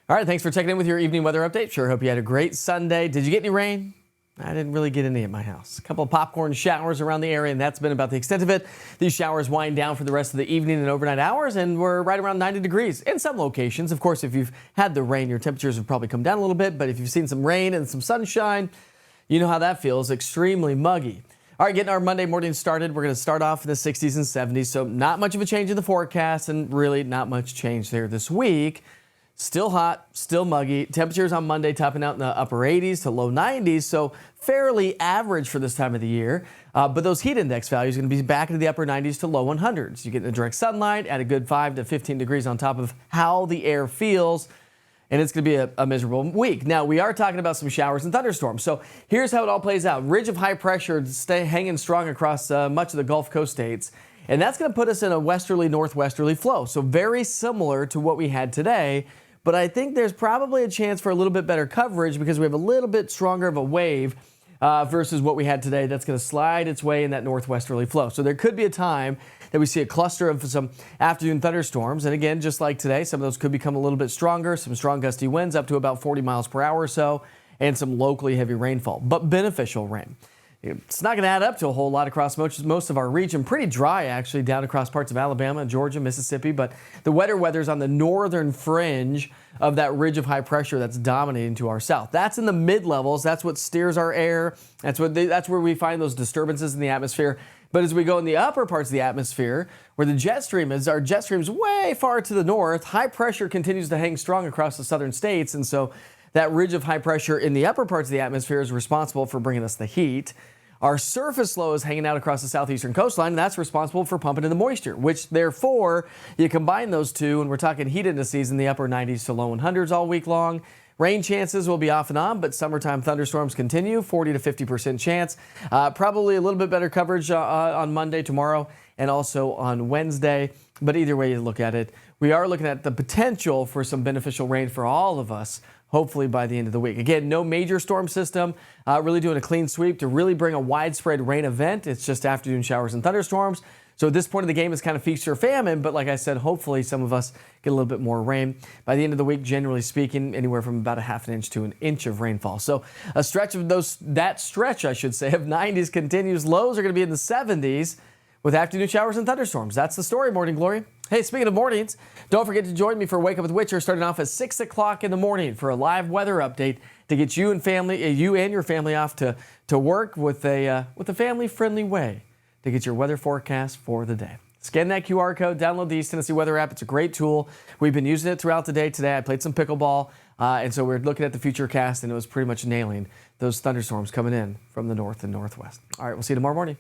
All right, thanks for checking in with your evening weather update. Sure hope you had a great Sunday. Did you get any rain? I didn't really get any at my house. A couple of popcorn showers around the area, and that's been about the extent of it. These showers wind down for the rest of the evening and overnight hours, and we're right around 90 degrees in some locations. Of course, if you've had the rain, your temperatures have probably come down a little bit, but if you've seen some rain and some sunshine, you know how that feels, extremely muggy. All right, getting our Monday morning started. We're going to start off in the 60s and 70s, so not much of a change in the forecast, and really not much change there this week. Still hot, still muggy. Temperatures on Monday topping out in the upper 80s to low 90s, so fairly average for this time of the year. But those heat index values are going to be back into the upper 90s to low 100s. You get the direct sunlight at a good 5 to 15 degrees on top of how the air feels, and it's going to be a miserable week. Now, we are talking about some showers and thunderstorms. So here's how it all plays out. Ridge of high pressure hanging strong across much of the Gulf Coast states. And that's going to put us in a westerly-northwesterly flow. So very similar to what we had today. But I think there's probably a chance for a little bit better coverage because we have a little bit stronger of a wave versus what we had today. That's going to slide its way in that northwesterly flow. So there could be a time that we see a cluster of some afternoon thunderstorms. And again, just like today, some of those could become a little bit stronger, some strong gusty winds up to about 40 miles per hour or so, and some locally heavy rainfall, but beneficial rain. It's not going to add up to a whole lot across most of our region. Pretty dry, actually, down across parts of Alabama, Georgia, Mississippi. But the wetter weather's on the northern fringe of that ridge of high pressure that's dominating to our south. That's in the mid-levels. That's what steers our air. That's where we find those disturbances in the atmosphere. But as we go in the upper parts of the atmosphere, where the jet stream is, our jet stream's way far to the north. High pressure continues to hang strong across the southern states. And so that ridge of high pressure in the upper parts of the atmosphere is responsible for bringing us the heat. Our surface low is hanging out across the southeastern coastline, and that's responsible for pumping in the moisture, which therefore you combine those two, and we're talking heat indices in the upper 90s to low 100s all week long. Rain chances will be off and on, but summertime thunderstorms continue, 40 to 50% chance. Probably a little bit better coverage on Monday, tomorrow, and also on Wednesday. But either way you look at it, we are looking at the potential for some beneficial rain for all of us, hopefully by the end of the week. Again, no major storm system, really doing a clean sweep to really bring a widespread rain event. It's just afternoon showers and thunderstorms. So at this point of the game, it's kind of feast or famine, but like I said, hopefully some of us get a little bit more rain. By the end of the week, generally speaking, anywhere from about a half an inch to an inch of rainfall. So a stretch of that stretch, I should say, of 90s continues. Lows are going to be in the 70s with afternoon showers and thunderstorms. That's the story, Morning Glory. Hey, speaking of mornings, don't forget to join me for Wake Up with Witcher starting off at 6 o'clock in the morning for a live weather update to get you and your family off to work with a family-friendly way to get your weather forecast for the day. Scan that QR code, download the East Tennessee Weather app. It's a great tool. We've been using it throughout the day today. I played some pickleball, and so we're looking at the future cast, and it was pretty much nailing those thunderstorms coming in from the north and northwest. All right, we'll see you tomorrow morning.